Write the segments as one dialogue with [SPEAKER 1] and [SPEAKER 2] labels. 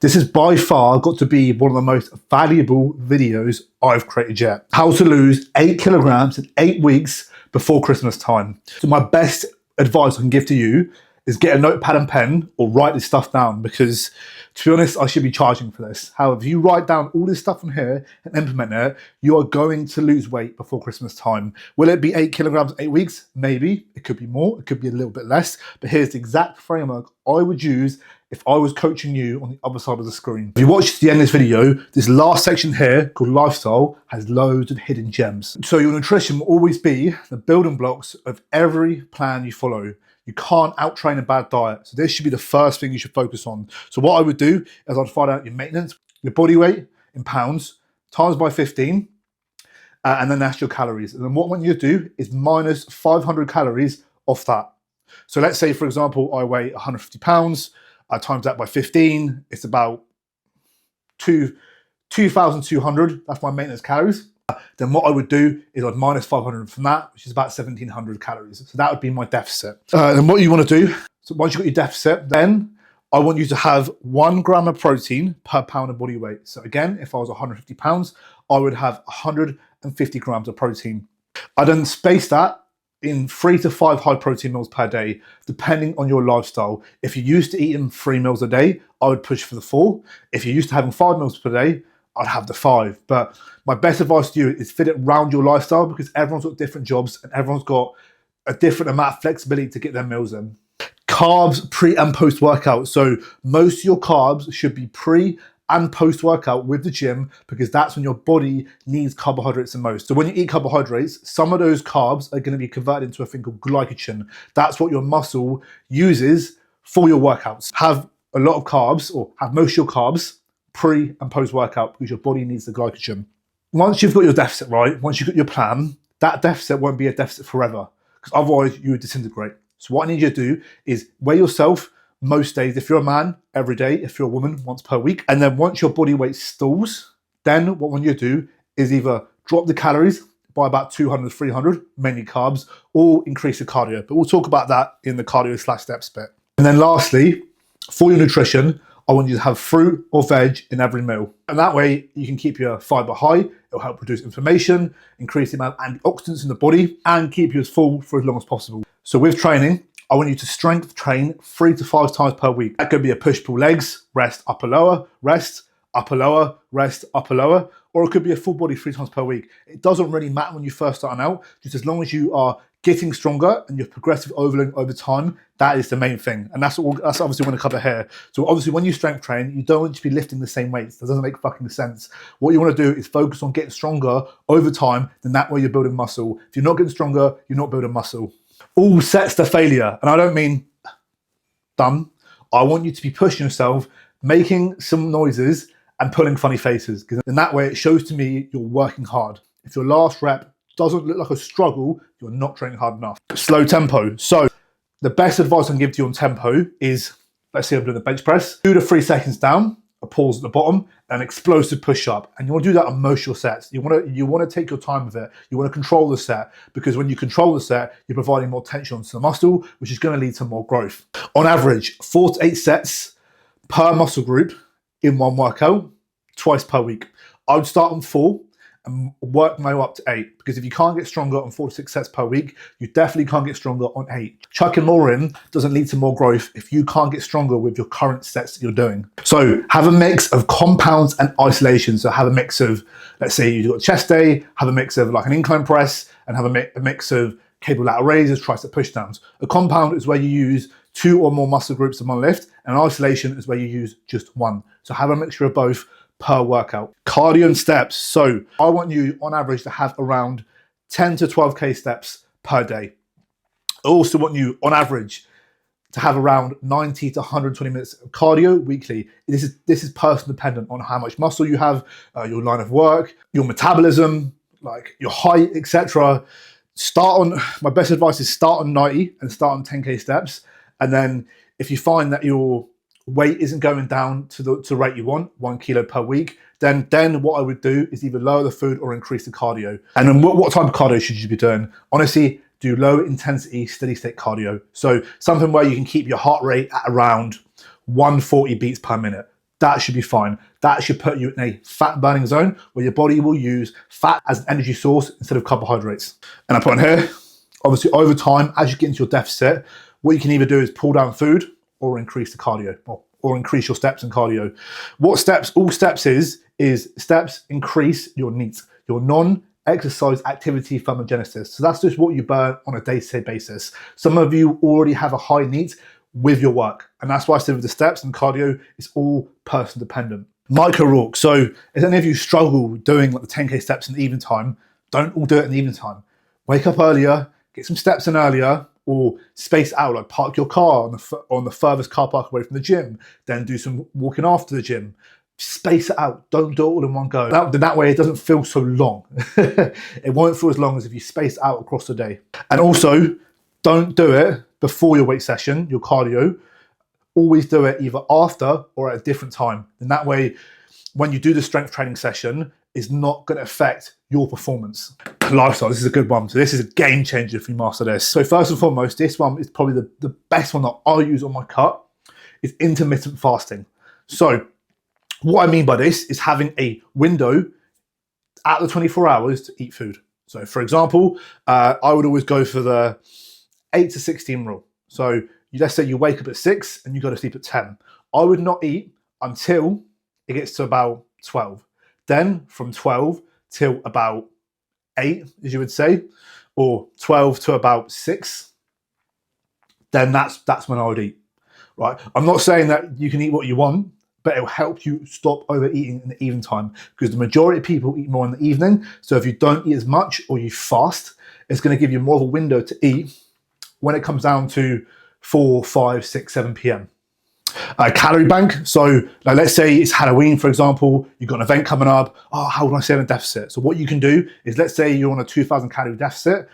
[SPEAKER 1] This has by far got to be one of the most valuable videos I've created yet. How to lose 8 kilograms in 8 weeks before Christmas time. So my best advice I can give to you is get a notepad and pen or write this stuff down, because to be honest, I should be charging for this. However, if you write down all this stuff on here and implement it, you are going to lose weight before Christmas time. Will it be 8 kilograms, 8 weeks? Maybe. It could be more, it could be a little bit less, but here's the exact framework I would use if I was coaching you on the other side of the screen. If you watch to the end of this video, this last section here called lifestyle has loads of hidden gems. So your nutrition will always be the building blocks of every plan you follow. You can't out-train a bad diet. So this should be the first thing you should focus on. So what I would do is I'd find out your maintenance, your body weight in pounds, times by 15, and then that's your calories. And then what I want you to do is minus 500 calories off that. So let's say, for example, I weigh 150 pounds, I times that by 15, it's about 2,200, that's my maintenance calories. Then what I would do is I'd minus 500 from that, which is about 1,700 calories. So that would be my deficit. Then what you want to do, so once you've got your deficit, then I want you to have 1 gram of protein per pound of body weight. So again, if I was 150 pounds, I would have 150 grams of protein. I then space that in 3 to 5 high protein meals per day, depending on your lifestyle. If you're used to eating 3 meals a day, I would push for the 4. If you're used to having 5 meals per day, I'd have the 5. But my best advice to you is fit it around your lifestyle, because everyone's got different jobs and everyone's got a different amount of flexibility to get their meals in. Carbs pre and post workout. So most of your carbs should be pre and post workout with the gym, because that's when your body needs carbohydrates the most. So when you eat carbohydrates, some of those carbs are going to be converted into a thing called glycogen. That's what your muscle uses for your workouts. Have a lot of carbs, or have most of your carbs pre and post workout, because your body needs the glycogen. Once you've got your deficit right, once you've got your plan, that deficit won't be a deficit forever, because otherwise you would disintegrate. So what I need you to do is weigh yourself most days. If you're a man, every day. If you're a woman, once per week. And then once your body weight stalls, then what I want you to do is either drop the calories by about 200, 300, mainly carbs, or increase the cardio. But we'll talk about that in the cardio/steps bit. And then lastly, for your nutrition, I want you to have fruit or veg in every meal. And that way you can keep your fiber high, it'll help reduce inflammation, increase the amount of antioxidants in the body, and keep you as full for as long as possible. So with training, I want you to strength train 3 to 5 times per week. That could be a push-pull legs, rest, upper lower, rest, upper lower, rest, upper lower, or it could be a full body 3 times per week. It doesn't really matter when you first start out, just as long as you are getting stronger and you're progressive overloading over time, that is the main thing. And that's obviously what I want to cover here. So obviously when you strength train, you don't want to be lifting the same weights. That doesn't make fucking sense. What you want to do is focus on getting stronger over time, then that way you're building muscle. If you're not getting stronger, you're not building muscle. All sets to failure. And I don't mean done. I want you to be pushing yourself, making some noises and pulling funny faces. Because in that way, it shows to me you're working hard. If your last rep doesn't look like a struggle, you're not training hard enough. Slow tempo. So the best advice I can give to you on tempo is, let's say I'm doing the bench press, 2 to 3 seconds down, a pause at the bottom, and an explosive push up. And you want to do that on most of your sets. You want to take your time with it. You want to control the set, because when you control the set, you're providing more tension onto the muscle, which is going to lead to more growth. On average, 4 to 8 sets per muscle group in one workout, twice per week. I would start on 4 and work my way up to 8, because if you can't get stronger on 4 to 6 sets per week, you definitely can't get stronger on 8. Chucking more in doesn't lead to more growth if you can't get stronger with your current sets that you're doing. So have a mix of compounds and isolation. So have a mix of, let's say you've got chest day, have a mix of like an incline press, and have a mix of cable lateral raises, tricep push downs. A compound is where you use 2 or more muscle groups in one lift, and isolation is where you use just 1. So have a mixture of both per workout. Cardio and steps. So I want you on average to have around 10 to 12K steps per day. I also want you on average to have around 90 to 120 minutes of cardio weekly. This is person dependent on how much muscle you have, your line of work, your metabolism, like your height, etc. My best advice is start on 90 and start on 10K steps. And then if you find that your weight isn't going down to the rate you want, 1 kilo per week, then what I would do is either lower the food or increase the cardio. And then what type of cardio should you be doing? Honestly, do low intensity, steady state cardio. So something where you can keep your heart rate at around 140 beats per minute. that should be fine. That should put you in a fat burning zone where your body will use fat as an energy source instead of carbohydrates. And I put on here, obviously over time, as you get into your deficit, what you can either do is pull down food or increase the cardio, or increase your steps and cardio. What steps, all steps is steps increase your NEAT, your non-exercise activity thermogenesis. So that's just what you burn on a day-to-day basis. Some of you already have a high NEAT with your work. And that's why I said with the steps and cardio, it's all person dependent. Mike O'Rourke. So if any of you struggle doing like the 10K steps in the evening time, don't all do it in the evening time. Wake up earlier, get some steps in earlier, or space out, like park your car on the furthest car park away from the gym, then do some walking after the gym. Space it out, don't do it all in one go. That way it doesn't feel so long. It won't feel as long as if you space out across the day. And also, don't do it before your weight session, your cardio. Always do it either after or at a different time. And that way, when you do the strength training session, it's not going to affect your performance. Lifestyle, this is a good one. So this is a game changer if you master this. So first and foremost, this one is probably the best one that I use on my cut, is intermittent fasting. So what I mean by this is having a window out of the 24 hours to eat food. So for example, I would always go for the 8 to 16 rule. So let's say you wake up at 6 and you go to sleep at 10. I would not eat until it gets to about 12. Then from 12 till about 8, as you would say, or 12 to about 6, then that's when I would eat, right? I'm not saying that you can eat what you want, but it'll help you stop overeating in the evening time, because the majority of people eat more in the evening. So if you don't eat as much or you fast, it's going to give you more of a window to eat when it comes down to 4, 5, 6, 7 p.m. Calorie bank. So like, let's say it's Halloween, for example, you've got an event coming up. Oh, how do I stay in a deficit? So what you can do is, let's say you're on a 2,000 calorie deficit,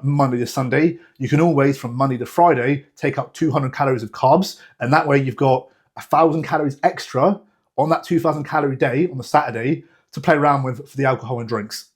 [SPEAKER 1] Monday to Sunday, you can always from Monday to Friday take up 200 calories of carbs. And that way you've got 1,000 calories extra on that 2,000 calorie day on the Saturday to play around with for the alcohol and drinks.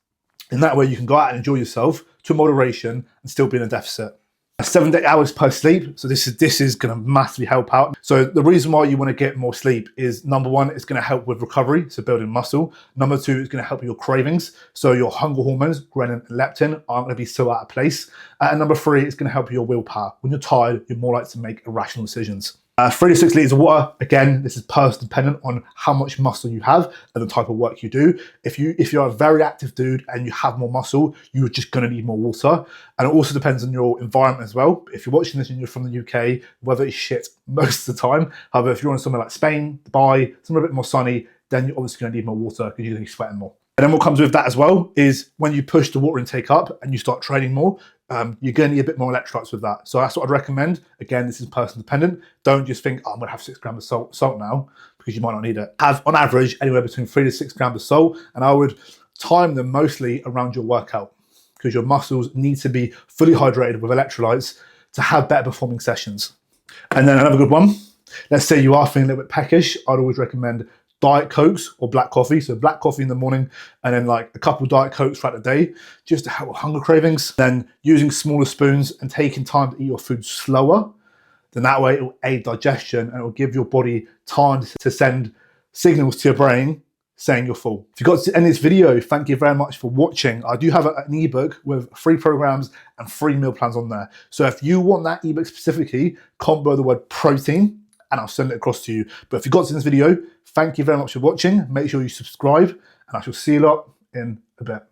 [SPEAKER 1] And that way you can go out and enjoy yourself to moderation and still be in a deficit. 7 to 8 hours per sleep. So this is going to massively help out. So the reason why you want to get more sleep is, number one, it's going to help with recovery, so building muscle. Number two, it's going to help with your cravings. So your hunger hormones, ghrelin and leptin, aren't going to be so out of place. And number three, it's going to help your willpower. When you're tired, you're more likely to make irrational decisions. 3 to 6 liters of water. Again, this is person dependent on how much muscle you have and the type of work you do. If you're a very active dude and you have more muscle, you're just going to need more water. And it also depends on your environment as well. If you're watching this and you're from the UK, weather is shit most of the time. However, if you're on somewhere like Spain, Dubai, somewhere a bit more sunny, then you're obviously going to need more water because you're going to be sweating more. And then what comes with that as well is when you push the water intake up and you start training more, you're going to need a bit more electrolytes with that. So that's what I'd recommend. Again, this is person dependent. Don't just think, oh, I'm going to have 6 grams of salt now, because you might not need it. Have on average anywhere between 3 to 6 grams of salt, and I would time them mostly around your workout, because your muscles need to be fully hydrated with electrolytes to have better performing sessions. And then another good one, let's say you are feeling a little bit peckish, I'd always recommend Diet Cokes or black coffee. So black coffee in the morning and then like a couple Diet Cokes throughout the day, just to help with hunger cravings. Then using smaller spoons and taking time to eat your food slower. Then that way it will aid digestion and it will give your body time to send signals to your brain saying you're full. If you got to the end of this video, thank you very much for watching. I do have an ebook with 3 programs and 3 meal plans on there. So if you want that ebook specifically, comment below the word protein and I'll send it across to you. But if you got to this video, thank you very much for watching. Make sure you subscribe and I shall see you lot in a bit.